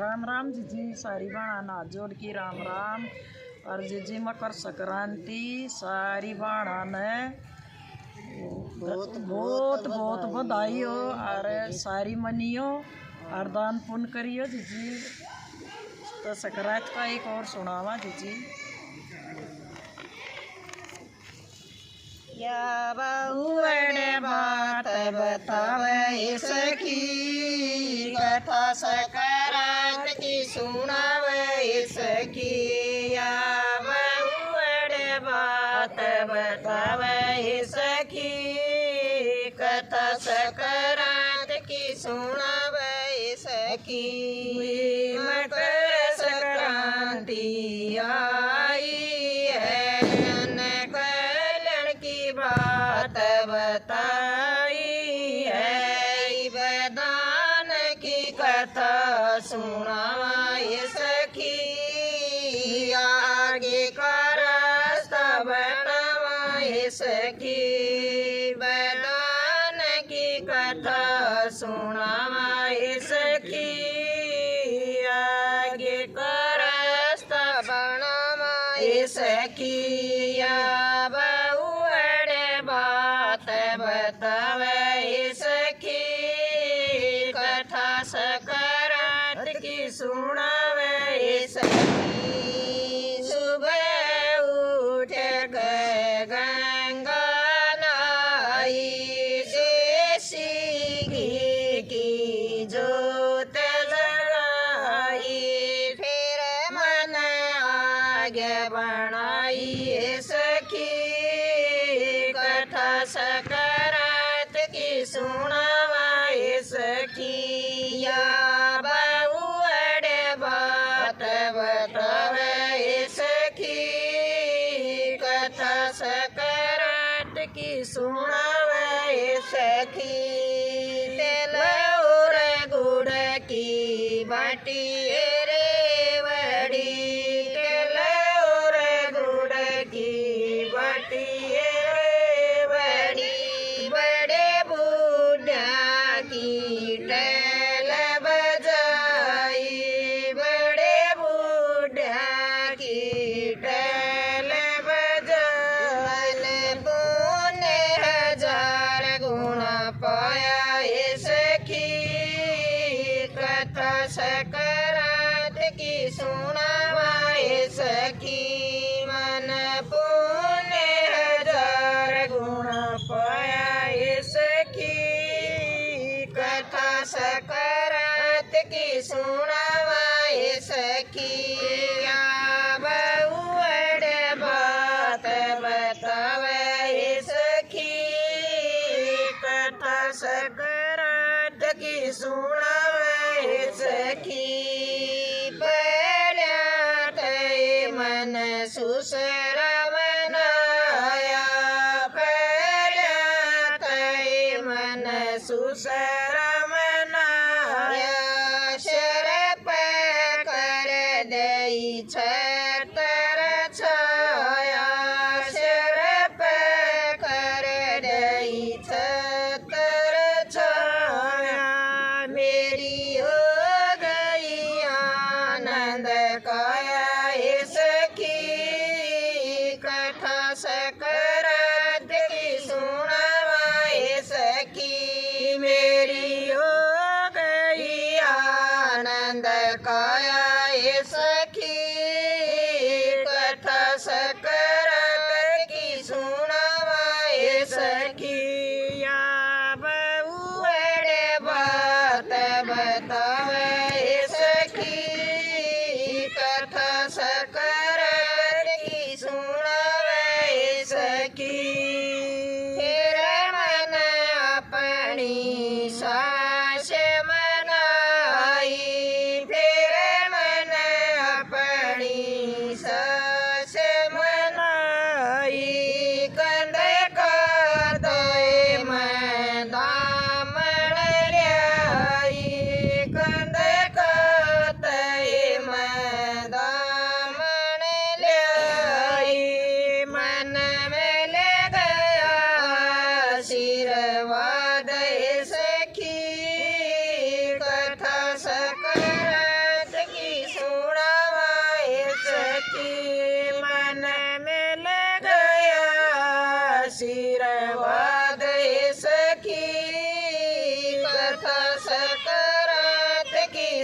राम राम जीजी, सारी बाणा ना जोड़ की राम राम। और जीजी मकर संक्रांति सारी बाणा ने बहुत बहुत बहुत बधाई हो और सारी मनियो और दान पुण्य करियो जीजी। तो संक्रांत का एक और सुनावा जीजी। या बहुवड़े बात बतावे सखी, कथा संक्रांत की सुनावे सखी। या बहुवड़े बात बतावे सखी, कथा संक्रांत की सुनावे सखी। मकर संक्रांति आई है, बात बताई है, वरदान की कथा सुनाई सखी। आगे का रास्ता बतावाई सखी, वरदान की कथा सुनाई सखी। आगे का रास्ता बनावाई सखी। बात बतावे सखी, कथा संक्रांत की सुनावे सखी। सुबह उठ के गंगा नहाई, देसी घी की जोत जलाई, फिर मन आगे बढ़ाई सखी। कथा संक्रांत की सुनावाई सखी। या बहुवड़े बात बतावे सखी, कथा संक्रांत की सुनावाई सखी। तेल और गुड़ की बाटी रेवड़ी, तेल और गुड़ की बाटी टैल बजाई, बड़े बूढ़ा की टैल बजाई। पुण्य 1000 गुना पाया सखी, कथा संक्रांत की सुनावाई सखी। मन पुण्य 1000 गुना पाया सखी, कथा संक्रांत की सुनावाई सखी। या बहुवड़े बात बतावे सखी, कथा संक्रांत की सुनावाई सखी। पहला ते मन सुसरा मनाया, पहला ते मन सुसरा मनाया। शरप कर दई छतर छाया, शरप कर दई छतर छाया। मेरी हो गई आनंद काया सखी, कथा संक्रांत की सुनावाई सखी। मेरी हो गई आनंद काया सखी, कथा संक्रांत की सुनावाई सखी। या बहुवड़े बात बतावे सखी, कथा संक्रांत की सुनावाई सखी। फिर मन अपनी सास मनाई, फिर मन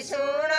सुनावे